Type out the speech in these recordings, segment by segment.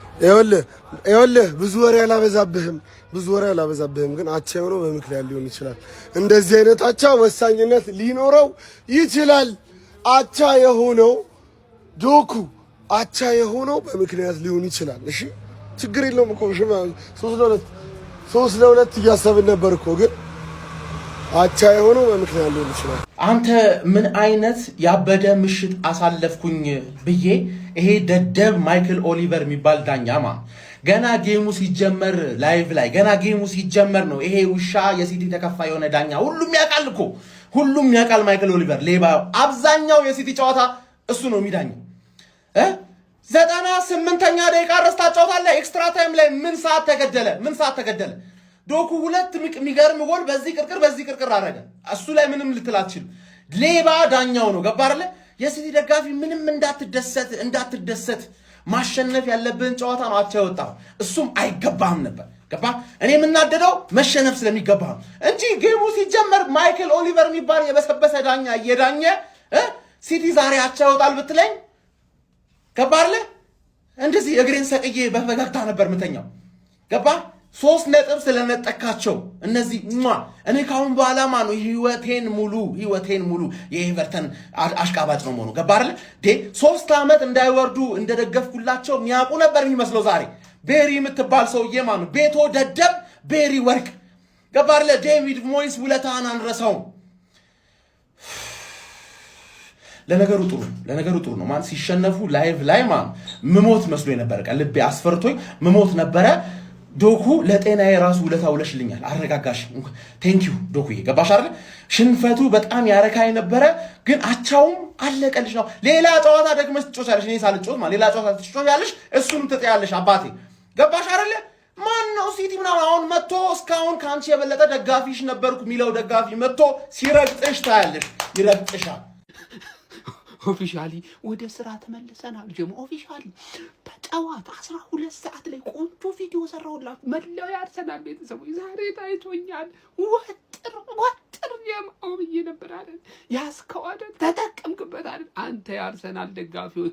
ይኸውልህ ብዙ ወሬ አላበዛብህም ግን አቻ የሆነው በምክንያት ሊሆን ይችላል። እንደዚህ አይነት አቻ ወሳኝነት ሊኖረው ይችላል። አቻ የሆነው ዶኩ አቻ የሆነው በምክንያት ሊሆን ይችላል። እሺ ችግር የለውም እኮ 3-2 እያሰብን ነበር እኮ ግን አቻ የሆነው በምክንያት ሊሆን ይችላል። አንተ ምን አይነት ያበደ ምሽት አሳለፍኩኝ ብዬ ይሄ ደደብ ማይክል ኦሊቨር የሚባል ዳኛማ ገና ጌሙ ሲጀመር ላይቭ ላይ ገና ጌሙ ሲጀመር ነው ይሄ ውሻ የሲቲ ተከፋይ የሆነ ዳኛ ሁሉም ያውቃል እኮ ሁሉም ያውቃል ማይክል ኦሊቨር ሌባ አብዛኛው የሲቲ ጨዋታ እሱ ነው የሚዳኘው 98ኛ ደቂቃ ረስታ ጨዋታ ኤክስትራ ታይም ላይ ምን ሰዓት ተገደለ ዶኩ ሁለት የሚገርም ጎል በዚህ ቅርቅር አረገ እሱ ላይ ምንም ልትላችል ሌባ ዳኛው ነው ገባ አይደለ የሲቲ ደጋፊ ምንም እንዳትደሰት ማሸነፍ ያለብን ጨዋታ ነው አቻ ያወጣው እሱም አይገባም ነበር ገባ እኔ የምናደደው መሸነፍ ስለሚገባው እንጂ ጌሙ ሲጀመር ማይክል ኦሊቨር የሚባል የበሰበሰ ዳኛ እየዳኘ ሲቲ ዛሬ አቻ ያወጣል ብትለኝ ገባ አይደለ እንደዚህ እግሬን ሰቅዬ በፈገግታ ነበር ምተኛው ገባ 3 ነጥብ ስለነጠካቸው እነዚህ እኔ ካሁን በኋላ ማኑ ህይወቴን ሙሉ የኤቨርተን አሽቃባጭ ነው ሞኑ ገባ አይደል 3 አመት እንዳይወርዱ እንደደገፍኩላቸው የሚያውቁ ነበር የሚመስለው ዛሬ ቤሪ የምትባል ሰውዬ ማኑ ቤቶ ደደብ ቤሪ ወርቅ ገባ አይደል ዴቪድ ሞይስ ውለታን አንረሳው ለነገሩ ጥሩ ነው ማን ሲሸነፉ ላይቭ ላይ ማን ምሞት መስሎ ነበር ቀልቤ አስፈርቶኝ ምሞት ነበረ ዶኩ ለጤናዬ ራሱ ውለታ ውለሽልኛል አረጋጋሽ ቴንክ ዩ ዶኩዬ ገባሽ አይደል ሽንፈቱ በጣም ያረካይ ነበረ ግን አቻውም አለቀልሽ ነው ሌላ ጨዋታ ደግመሽ ትጮቻለሽ እኔ ሳልጮት ማለት ሌላ ጨዋታ ትጮቻለሽ እሱንም ትጠያለሽ አባቴ ገባሽ አይደል ማን ነው ሲቲ ምናምን አሁን መጥቶ እስካሁን ካንቺ የበለጠ ደጋፊሽ ነበርኩ ሚለው ደጋፊ መጥቶ ሲረግጥሽ ታያለሽ ይረግጥሻል ኦፊሻሊ ወደ ስራ ተመልሰናል ጀሞ ኦፊሻሊ በጠዋት 12 ሰዓት ላይ ቆንጆ ቪዲዮ ሰራሁላችሁ መላው ያርሰናል ቤተሰቦች ዛሬ ታይቶኛል ወጥር የማው ብዬ ነበር አይደል ያስከው አይደል ተጠቀምክበት አይደል አንተ ያርሰናል ደጋፊው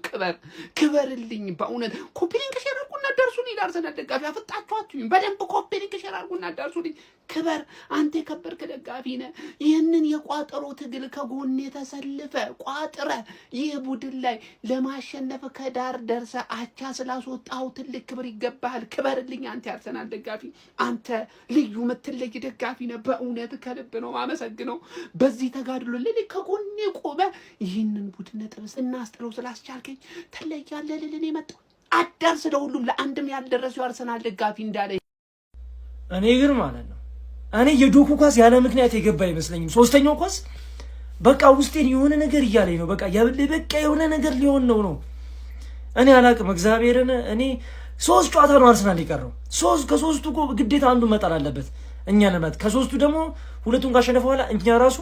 ክበርልኝ በእውነት ኮፒ ሊንክ ሼር አድርጉና ደርሱልኝ ያርሰናል ደጋፊ አፍጣችኋችሁኝ በደንብ ኮፒ ሊንክ ሼር አድርጉና ደርሱልኝ ክበር አንተ የከበርክ ደጋፊ ነህ ይሄንን የቋጠሮ ትግል ከጎኔ ተሰልፈ ቋጥረ ይህ ቡድን ላይ ለማሸነፍ ከዳር ደርሰ አቻ ስላስወጣው ትልቅ ክብር ይገባል ክበርልኝ አንተ ያርሰናል ደጋፊ አንተ ልዩ ምትለይ ደጋፊ ነህ በእውነት ከልብ ነው ማመሰግነው በዚህ ተጋድሎ ለኔ ከጎኔ ቆመ ይህንን ቡድን ነጥብስ እናስጥለው ስላስቻልከኝ ተለያለህ ለኔ መጣው አዳርስ ለሁሉም ለአንድም ያልደረሰው ያርሰናል ደጋፊ እንዳለ እኔ ግን ማለት ነው እኔ የዶኩ ኳስ ያለ ምክንያት የገባ አይመስለኝም ሶስተኛው ኳስ በቃ ውስጤን የሆነ ነገር እያለኝ ነው በቃ የሆነ ነገር ሊሆን ነው እኔ አላቅም እግዚአብሔርን እኔ 3 ጨዋታ ነው አርሰናል ይቀርው ከ3ቱ ግዴታ አንዱ መጣል አለበት እኛ ለማት ከ3ቱ ደግሞ ሁለቱን ካሸነፈ በኋላ እኛ ራሱ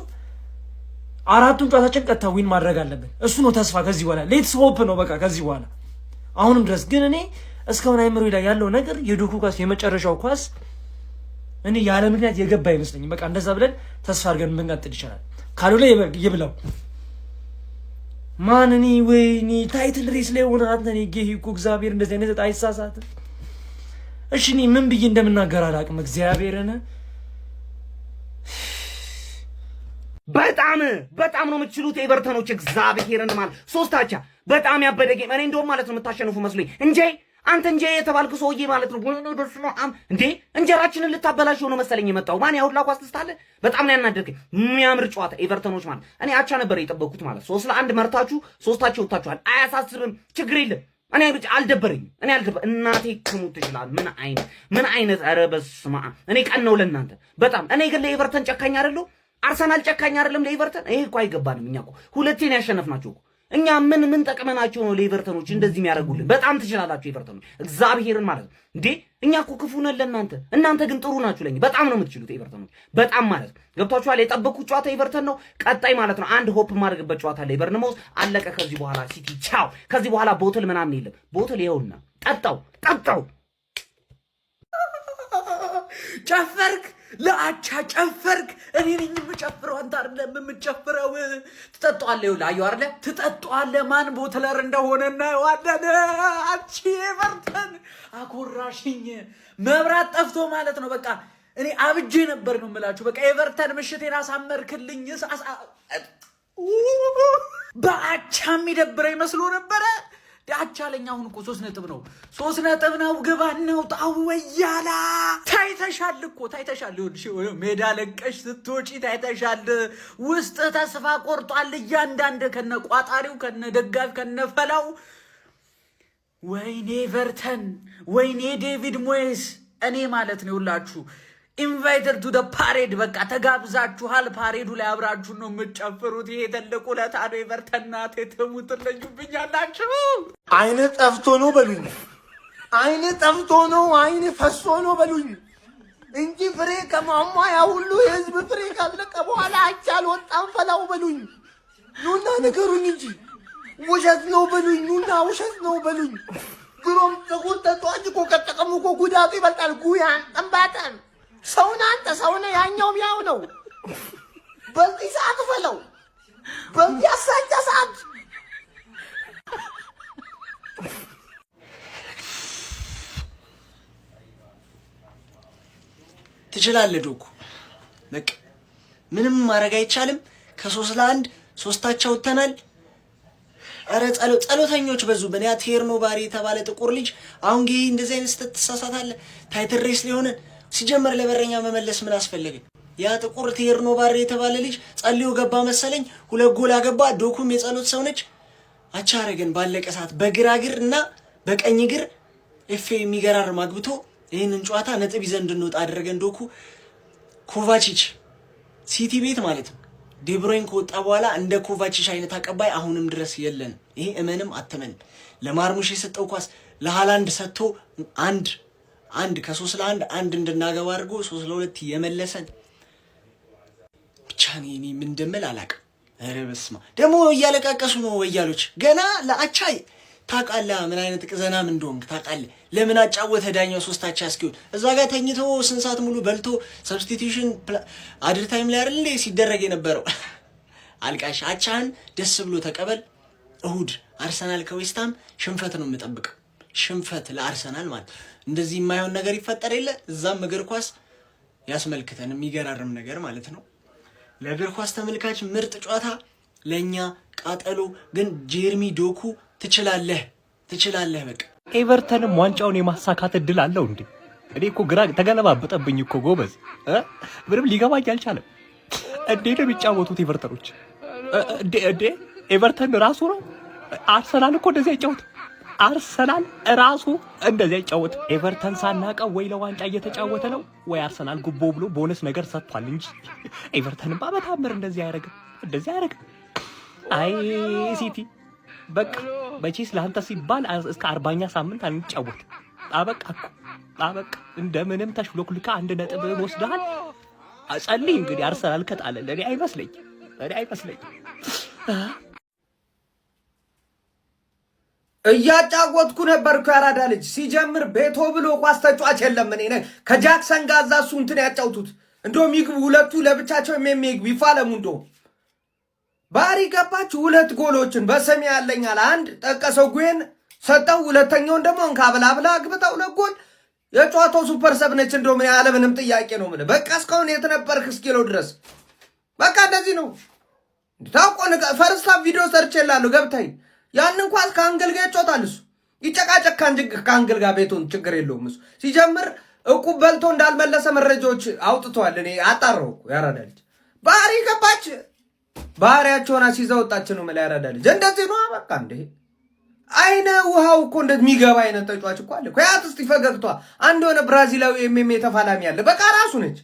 4ቱን ጨዋታችን ቀጥታ ዊን ማድረግ አለብን እሱ ነው ተስፋ ከዚህ በኋላ ሌትስ ሆፕ ነው በቃ ከዚህ በኋላ አሁንም ድረስ ግን እኔ እስካሁን አይምሮ ላይ ያለው ነገር የዶኩ ኳስ የመጨረሻው ኳስ እኔ ያለ ምክንያት የገባ አይመስለኝም በቃ እንደዛ ብለን ተስፋ አድርገን መንቀጥል ይችላል ካሉለ ይብላው ማንኒ ወይኒ ታይትል ሬስ ላይ ሆነ አንተኔ ጌሂኩ እግዚአብሔር እንደዚህ አይነት አይሳሳት እሺ እኔ ምን ብዬ እንደምናገር አላቅም እግዚአብሔርን በጣም ነው የምትችሉት ኤቨርተኖች እግዚአብሔርን ማለት ሶስታቻ በጣም ያበደ ጌም እኔ እንደውም ማለት ነው የምታሸንፉ መስሎኝ እንጂ የተባልኩ ሰውዬ ማለት ነው ወይኔ በስመ አብ እንዴ እንጀራችንን ልታበላሽ ሆኖ መሰለኝ የመጣው ማን ያውላ ኳስ ተስታለ በጣም ነው ያናደርከኝ የሚያምር ጨዋታ ኤቨርተኖች ማለት እኔ አቻ ነበር የጠበቅኩት ማለት 3-1 መርታችሁ ሶስታችሁ ወጣችኋል አያሳስብም ችግር የለም እኔ አልደበረኝም እናቴ ትሙት ይችላል ምን አይነት ኧረ በስመ አብ እኔ ቀን ነው ለእናንተ በጣም እኔ ግን ለኤቨርተን ጨካኝ አይደለሁ አርሰናል ጨካኝ አይደለም ለኤቨርተን ይሄ እኮ አይገባንም እኛ እኮ ሁለቴን ያሸነፍናቸው እኮ እኛ ምን ጠቅመናቸው ነው ለኤቨርተኖች እንደዚህ የሚያደርጉልን በጣም ትችላላችሁ ኤቨርተኖች እግዚአብሔርን ማለት ነው እንዴ እኛ እኮ ክፉ ነን ለእናንተ እናንተ ግን ጥሩ ናችሁ ለኛ በጣም ነው የምትችሉት ኤቨርተኖች በጣም ማለት ገብታችኋል የጠበቁት ጨዋታ ኤቨርተን ነው ቀጣይ ማለት ነው አንድ ሆፕ ማድረግበት ጨዋታ ላይ በርንሞስ አለቀ ከዚህ በኋላ ሲቲ ቻው ከዚህ በኋላ ቦትል ምናምን የለም ቦትል ይኸውና ጠጣው ጨፈርክ ለአቻ ጨፈርክ። እኔ ነኝ የምጨፍረው አንተ አይደለም የምጨፍረው። ትጠጣዋለህ ይኸውልህ አየሁ አይደለ ትጠጣዋለህ። ማን ቦትለር እንደሆነ እናየዋለን። አንቺ ኤቨርተን አኮራሽኝ። መብራት ጠፍቶ ማለት ነው በቃ እኔ አብጄ ነበር ነው የምላችሁ። በቃ ኤቨርተን ምሽቴን አሳመርክልኝ። በአቻ የሚደብረኝ መስሎ ነበረ። አቻ ለኛ አሁን እኮ 3 ነጥብ ነው 3 ነጥብ ነው። ግባን ነው ጣው ወያላ ታይተሻል እኮ ታይተሻል። ይኸውልሽ ሜዳ ለቀሽ ስትወጪ ታይተሻል። ውስጥ ተስፋ ቆርጧል እያንዳንድ ከነ ቋጣሪው ከነ ደጋፊ ከነ ፈላው። ወይኔ ኤቨርተን ወይኔ ዴቪድ ሞይስ እኔ ማለት ነው ይኸውላችሁ ኢንቫይትድ ቱ ደ ፓሬድ በቃ ተጋብዛችኋል። ፓሬዱ ላይ አብራችሁ ነው የምትጨፍሩት። ይሄ ትልቁ ለታዶ ኤቨርተንና ተሙት ለዩብኛላችሁ። አይነ ጠፍቶ ነው በሉኝ፣ አይነ ጠፍቶ ነው አይነ ፈሶ ነው በሉኝ እንጂ ፍሬ ከማሟያ ሁሉ የህዝብ ፍሬ ካለቀ በኋላ አቻ አልወጣም ፈላው በሉኝ። ኑና ንገሩኝ እንጂ ውሸት ነው በሉኝ። ኑና ውሸት ነው በሉኝ። ድሮም ጥቁር ተጧጭ እኮ ከጠቀሙ እኮ ጉዳቱ ይበልጣል። ጉያን ጠንባጠን ሰውና አንተ ሰውነ ያኛውም ያው ነው። በዚህ ሰዓት ፈለው በዚህ አሳቻ ሰዓት ትችላለህ ዶኩ። በቃ ምንም ማድረግ አይቻልም። ከ3-1 ሶስታቸው ወተናል። አረ ጸሎተኞች በዙብን። ያ ቴርኖ ባሪ የተባለ ጥቁር ልጅ አሁን ጌ እንደዚህ አይነት ስተት ተሳሳታለህ። ታይትል ሬስ ሊሆን ሲጀመር ለበረኛ መመለስ ምን አስፈልገ? ያ ጥቁር ቴርኖ ባሪ የተባለ ልጅ ጸልዮ ገባ መሰለኝ 2 ጎል አገባ። ዶኩም የጸሎት ሰው ነች። አቻ አረገን ባለቀ ሰዓት በግራ እግር እና በቀኝ እግር ኤፍ የሚገራርም አግብቶ ይሄንን ጨዋታ ነጥብ ይዘን እንድንወጣ አደረገን። ዶኩ ኮቫቺች ሲቲ ቤት ማለት ነው። ዴብሮይን ከወጣ በኋላ እንደ ኮቫቺች አይነት አቀባይ አሁንም ድረስ የለን። ይሄ እመንም አተመን ለማርሙሽ የሰጠው ኳስ ለሃላንድ ሰጥቶ አንድ ከ3-1 1 እንድናገባ አድርጎ 3-2 የመለሰን ብቻ እኔ ምን እንደምል አላውቅም። ኧረ በስመ አብ ደግሞ እያለቃቀሱ ነው ወያሎች ገና ለአቻ ታውቃለህ ምን አይነት ቅዘናም እንደሆንክ ታውቃለህ። ለምን አጫወተ ዳኛው 3 አቻ እስኪሆን እዛ ጋር ተኝቶ ስንት ሰዓት ሙሉ በልቶ ሰብስቲቲዩሽን አድር ታይም ላይ አይደል ሲደረግ የነበረው። አልቃሽ አቻህን ደስ ብሎ ተቀበል። እሁድ አርሰናል ከዌስትሃም ሽንፈት ነው የምጠብቀው። ሽንፈት ለአርሰናል ማለት እንደዚህ የማይሆን ነገር ይፈጠር የለ እዛም እግር ኳስ ያስመልክተን የሚገራርም ነገር ማለት ነው። ለእግር ኳስ ተመልካች ምርጥ ጨዋታ ለኛ ቃጠሎ ግን ጄርሚ ዶኩ ትችላለህ በቃ ኤቨርተንም ዋንጫውን የማሳካት እድል አለው እንዴ? እኔ እኮ ግራ ተገለባበጠብኝ እኮ ጎበዝ ምንም ሊገባኝ አልቻለም። እንዴት ነው የሚጫወቱት ኤቨርተኖች? እንዴ ኤቨርተን ራሱ ነው አርሰናል እኮ እንደዚህ አይጫወት አርሰናል ራሱ እንደዚህ አይጫወት። ኤቨርተን ሳናቀው ወይ ለዋንጫ እየተጫወተ ነው ወይ አርሰናል ጉቦ ብሎ ቦነስ ነገር ሰጥቷል እንጂ ኤቨርተንም በታምር እንደዚህ አያረግም። አይ ሲቲ በቃ መቼስ ለአንተ ሲባል እስከ 40ኛ ሳምንት አንጫወት። አበቃ እንደምንም ተሽሎክልካ 1 ነጥብ ወስደሃል። ጸልይ እንግዲህ አርሰናል ከጣለ ለኔ አይመስለኝ። እያጫወትኩ ነበርኩ ያራዳ ልጅ ሲጀምር ቤቶ ብሎ ኳስ ተጫዋች የለም። እኔ ከጃክሰን ጋር እዛ እሱ እንትን ያጫውቱት እንደውም ይግቡ ሁለቱ ለብቻቸው የሚግቡ ይፋለሙ። እንደውም ባሪ ገባች 2 ጎሎችን በሰሚ ያለኛል። 1 ጠቀሰው ጉን ሰጠው፣ ሁለተኛውን ደግሞ እንካብላብላ አግብተው 2 ጎል። የጨዋታው ሱፐር ሰብ ነች። እንደውም ያለ ምንም ጥያቄ ነው። ምን በቃ እስካሁን የት ነበርክ እስኪለው ድረስ በቃ እንደዚህ ነው። ታውቆን ፈርስት ሃፍ ቪዲዮ ሰርችላለሁ ገብታይ ያንን ኳስ ከአንግል ጋር ይጫወታል። እሱ ይጨቃጨቅ ከአንግል ጋር ቤቱን ችግር የለውም። እሱ ሲጀምር እቁብ በልቶ እንዳልመለሰ መረጃዎች አውጥተዋል። እኔ አጣራው ያራዳ ልጅ ባህሪ ገባች። ባህሪያቸውን አስይዛ ወጣች ነው ማለት ያራዳ ልጅ እንደዚህ ነው። በቃ እንደ አይነ ውሃው እኮ እንደሚገባ አይነት ተጫዋች እኮ አለ። ከያት እስቲ ፈገግቷ አንድ ሆነ ብራዚላዊ ኤምኤም ተፋላሚ ያለ በቃ ራሱ ነች።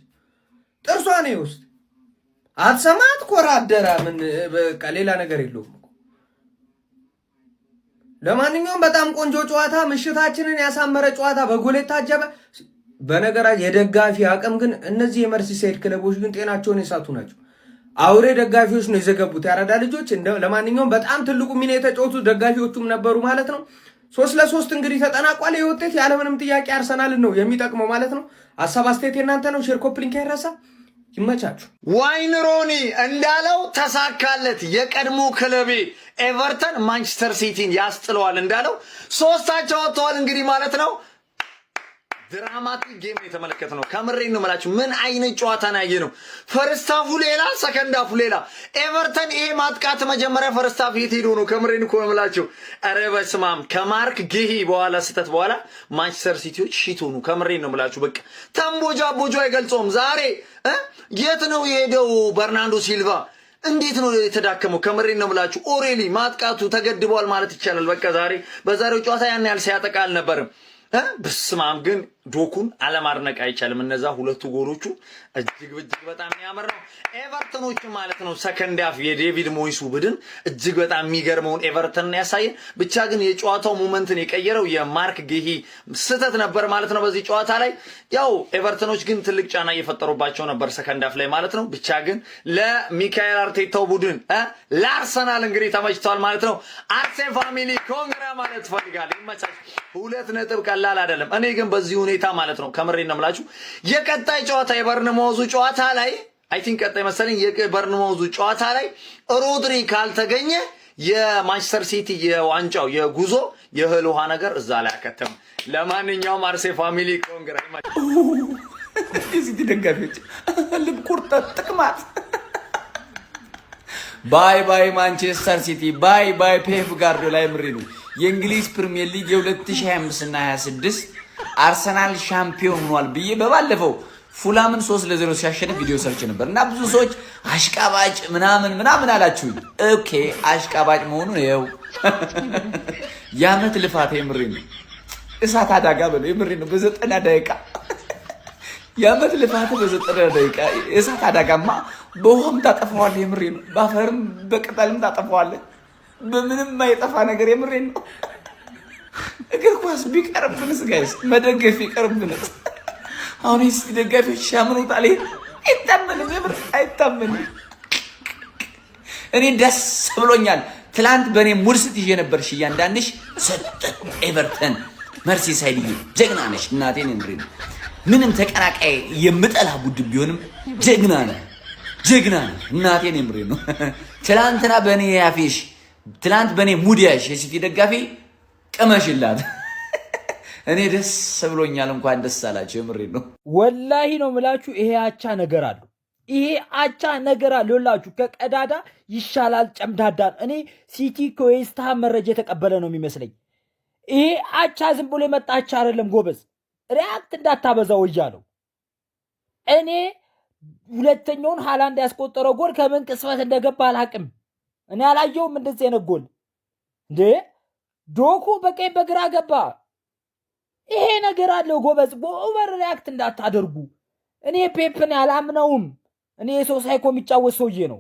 ጥርሷ ነው ውስጥ አትሰማት ኮራ አደራ ምን በቃ ሌላ ነገር የለውም። ለማንኛውም በጣም ቆንጆ ጨዋታ ምሽታችንን ያሳመረ ጨዋታ በጎል የታጀበ በነገራችን የደጋፊ አቅም ግን እነዚህ የመርሲሳይድ ክለቦች ግን ጤናቸውን የሳቱ ናቸው። አውሬ ደጋፊዎች ነው የዘገቡት ያራዳ ልጆች። ለማንኛውም በጣም ትልቁ ሚና የተጫወቱ ደጋፊዎቹም ነበሩ ማለት ነው። 3-3 እንግዲህ ተጠናቋል። የውጤት ያለምንም ጥያቄ አርሰናል ነው የሚጠቅመው ማለት ነው። ሐሳብ አስተያየት የእናንተ ነው። ሼር ኮፕ ሊንክ አይረሳ። ይመቻችሁ። ዋይን ሮኒ እንዳለው ተሳካለት። የቀድሞ ክለቤ ኤቨርተን ማንቸስተር ሲቲን ያስጥለዋል እንዳለው ሶስታቸው ወጥተዋል እንግዲህ ማለት ነው። ድራማቲክ ጌም የተመለከተ ነው። ከምሬን ነው የምላችሁ። ምን አይነት ጨዋታ ነው ያየነው? ፈርስት ሃፉ ሌላ፣ ሰከንድ ሃፉ ሌላ። ኤቨርተን ይሄ ማጥቃት መጀመሪያ ፈርስት ሃፍ የት ሄዶ ነው? ከምሬን እኮ ነው የምላችሁ። ኧረ በስመ አብ። ከማርክ ጌሂ በኋላ ስህተት በኋላ ማንቸስተር ሲቲዎች ሺት ሆኑ። ከምሬን ነው የምላችሁ። በቃ ተንቦጃቦጆ አይገልጾም። ዛሬ የት ነው የሄደው በርናንዶ ሲልቫ? እንዴት ነው የተዳከመው? ከምሬን ነው የምላችሁ። ኦሬሊ ማጥቃቱ ተገድቧል ማለት ይቻላል። በቃ ዛሬ በዛሬው ጨዋታ ያን ያህል ሲያጠቃ አልነበርም። በስማም ግን ዶኩን አለማድነቅ አይቻልም። እነዛ ሁለቱ ጎሎቹ እጅግ በጣም የሚያምር ነው። ኤቨርተኖች ማለት ነው ሰከንድ ሃፍ የዴቪድ ሞይሱ ቡድን እጅግ በጣም የሚገርመውን ኤቨርተን ያሳየን። ብቻ ግን የጨዋታው ሞመንትን የቀየረው የማርክ ጌሂ ስህተት ነበር ማለት ነው በዚህ ጨዋታ ላይ። ያው ኤቨርተኖች ግን ትልቅ ጫና እየፈጠሩባቸው ነበር ሰከንድ ሃፍ ላይ ማለት ነው። ብቻ ግን ለሚካኤል አርቴታው ቡድን ለአርሰናል እንግዲህ ተመችቷል ማለት ነው። አርሴ ፋሚሊ ኮንግራ ማለት ፈልጋለሁ። ይመቻች። 2 ነጥብ ቀላል አይደለም። እኔ ግን በዚህ ሁኔታ ማለት ነው ከምሬን ነው የምላችሁ የቀጣይ ጨዋታ የበርንማውዙ ጨዋታ ላይ አይ ቲንክ ቀጣይ መሰለኝ የበርንማውዙ ጨዋታ ላይ ሮድሪ ካልተገኘ የማንቸስተር ሲቲ የዋንጫው የጉዞ የህል ውሃ ነገር እዛ ላይ አከተም። ለማንኛውም አርሴ ፋሚሊ ኮንግራ ሲቲ ደጋፊዎች ልብ ቁርጠት ጥቅማት ባይ ባይ ማንቸስተር ሲቲ ባይ ባይ ፔፕ ጋርዲዮላ ምሪኑ የእንግሊዝ ፕሪሚየር ሊግ የ2025 እና 26 አርሰናል ሻምፒዮን ሆኗል ብዬ በባለፈው ፉላምን 3-0 ሲያሸንፍ ቪዲዮ ሰርች ነበር እና ብዙ ሰዎች አሽቃባጭ ምናምን አላችሁ። ኦኬ አሽቃባጭ መሆኑ ነው ያመት ልፋት የምሬን ነው። እሳት አዳጋ በለው የምሬን ነው። በ90 ደቂቃ ያመት ልፋት በ90 ደቂቃ እሳት አዳጋማ በውሃም ታጠፋዋለህ የምሬን ነው። በአፈርም በቅጠልም ታጠፋዋለህ። በምንም ማይጠፋ ነገር የምሬን ነው። እግር ኳስ ቢቀርብንስ ጋይስ መደገፍ ይቀርብንስ። አሁን እስቲ ደጋፊዎች ሻምኑታል። አይታመንም፣ የምር አይታመንም። እኔ ደስ ብሎኛል። ትላንት በእኔ ሙድ ስትይዤ ነበርሽ እያንዳንድሽ ኤቨርተን መርሲሳይድ ጀግና ነሽ እናቴን የምሬን ነው። ምንም ተቀናቃይ የምጠላ ቡድን ቢሆንም ጀግና ነህ እናቴን የምሬን ነው። ትላንትና በእኔ ያፌሽ ትላንት በእኔ ሙዲያሽ የሲቲ ደጋፊ ቀመሽላት። እኔ ደስ ብሎኛል። እንኳን ደስ አላችሁ የምሬን ነው። ወላሂ ነው ምላችሁ። ይሄ አቻ ነገር አለው። ይኸውላችሁ ከቀዳዳ ይሻላል ጨምዳዳ። እኔ ሲቲ ከዌስትሃም መረጃ የተቀበለ ነው የሚመስለኝ። ይሄ አቻ ዝም ብሎ የመጣ አቻ አይደለም ጎበዝ። ሪያክት እንዳታበዛው እያለው እኔ ሁለተኛውን ሃላንድ ያስቆጠረው ጎል ከምን ቅስፈት እንደገባ አላቅም። እኔ አላየውም እንደዚህ አይነት ጎል እንዴ። ዶኩ በቀኝ በግራ ገባ። ይሄ ነገር አለው ጎበዝ። ኦቨር ሪያክት እንዳታደርጉ። እኔ ፔፕን አላምነውም። እኔ የሰው ሳይኮ የሚጫወት ሰውዬ ነው።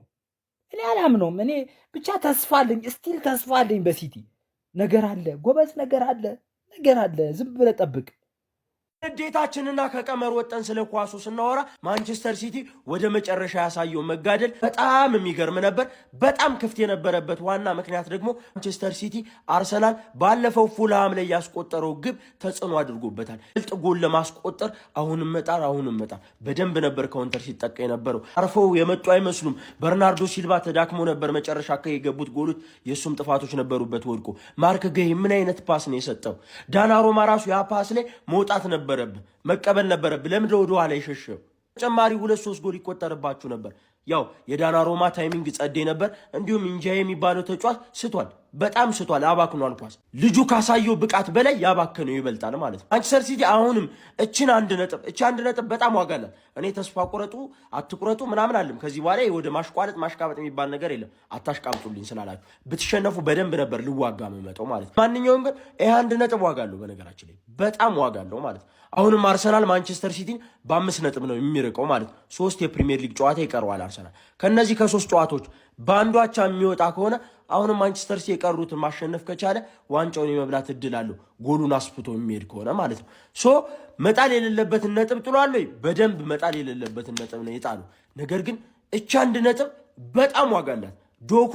እኔ አላምነውም። እኔ ብቻ ተስፋ አለኝ፣ ስቲል ተስፋ አለኝ በሲቲ። ነገር አለ ጎበዝ፣ ነገር አለ። ዝም ብለህ ጠብቅ። ንዴታችንና ከቀመር ወጠን ስለ ኳሱ ስናወራ ማንቸስተር ሲቲ ወደ መጨረሻ ያሳየው መጋደል በጣም የሚገርም ነበር። በጣም ክፍት የነበረበት ዋና ምክንያት ደግሞ ማንቸስተር ሲቲ አርሰናል ባለፈው ፉልሃም ላይ ያስቆጠረው ግብ ተጽዕኖ አድርጎበታል። ግልጥ ጎል ለማስቆጠር አሁንም መጣር በደንብ ነበር ካውንተር ሲጠቃ የነበረው። አርፈው የመጡ አይመስሉም። በርናርዶ ሲልቫ ተዳክሞ ነበር መጨረሻ ከየገቡት ጎሎች የሱም ጥፋቶች ነበሩበት ወድቆ። ማርክ ጌሂ ምን አይነት ፓስ ነው የሰጠው? ዳናሮማ ራሱ ያ ፓስ ላይ መውጣት ነበር መቀበል ነበረብህ። ለምንድነው ወደ ኋላ የሸሸው? ተጨማሪ 2-3 ጎል ይቆጠርባችሁ ነበር። ያው የዳናሮማ ታይሚንግ ጸዴ ነበር። እንዲሁም እንጃይ የሚባለው ተጫዋች ስቷል፣ በጣም ስቷል፣ አባክኗል። ኳስ ልጁ ካሳየው ብቃት በላይ ያባከነው ይበልጣል ማለት ነው። ማንቸስተር ሲቲ አሁንም እቺ አንድ ነጥብ በጣም ዋጋ አላት። እኔ ተስፋ ቁረጡ አትቁረጡ ምናምን አለም። ከዚህ በኋላ ወደ ማሽቋለጥ ማሽቃበጥ የሚባል ነገር የለም። አታሽቃብጡልኝ ስላላችሁ ብትሸነፉ በደንብ ነበር ልዋጋ መመጣው ማለት ነው። ማንኛውም ግን ይሄ 1 ነጥብ ዋጋ አለው፣ በነገራችን ላይ በጣም ዋጋ አለው ማለት ነው። አሁንም አርሰናል ማንቸስተር ሲቲን በ5 ነጥብ ነው የሚርቀው ማለት ነው። 3 የፕሪሚየር ሊግ ጨዋታ ይቀረዋል አርሰናል። ከነዚህ ከ3 ጨዋታዎች በአንዱ አቻ የሚወጣ ከሆነ አሁንም ማንቸስተር ሲቲ የቀሩትን ማሸነፍ ከቻለ ዋንጫውን የመብላት እድል አለው፣ ጎሉን አስፍቶ የሚሄድ ከሆነ ማለት ነው። መጣል የሌለበትን ነጥብ ጥሏል ወይ? በደንብ መጣል የሌለበትን ነጥብ ነው የጣሉ። ነገር ግን እቺ 1 ነጥብ በጣም ዋጋ አላት። ዶኩ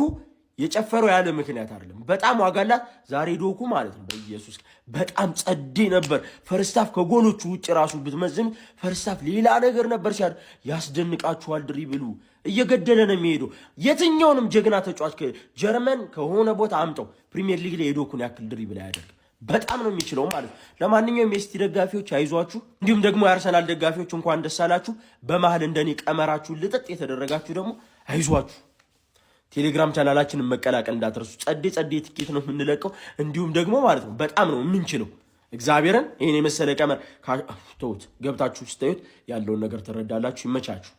የጨፈረው ያለ ምክንያት አይደለም። በጣም ዋጋላት ዛሬ ዶኩ ማለት ነው። በኢየሱስ በጣም ጸዴ ነበር። ፈርስታፍ ከጎሎቹ ውጭ ራሱ ብትመዝኑ ፈርስታፍ ሌላ ነገር ነበር ሲያድ ያስደንቃችኋል። ድሪብሉ እየገደለ ነው የሚሄደው። የትኛውንም ጀግና ተጫዋች ጀርመን ከሆነ ቦታ አምጠው ፕሪሚየር ሊግ ላይ የዶኩን ያክል ድሪብል አያደርግም። በጣም ነው የሚችለው ማለት። ለማንኛውም የሲቲ ደጋፊዎች አይዟችሁ፣ እንዲሁም ደግሞ የአርሰናል ደጋፊዎች እንኳን ደስ አላችሁ። በመሃል እንደኔ ቀመራችሁ ልጥጥ የተደረጋችሁ ደግሞ አይዟችሁ። ቴሌግራም ቻናላችንን መቀላቀል እንዳትረሱ። ጸዴ ትኬት ነው የምንለቀው። እንዲሁም ደግሞ ማለት ነው በጣም ነው የምንችለው። እግዚአብሔርን ይሄን የመሰለ ቀመር ተውት፣ ገብታችሁ ስታዩት ያለውን ነገር ትረዳላችሁ። ይመቻችሁ።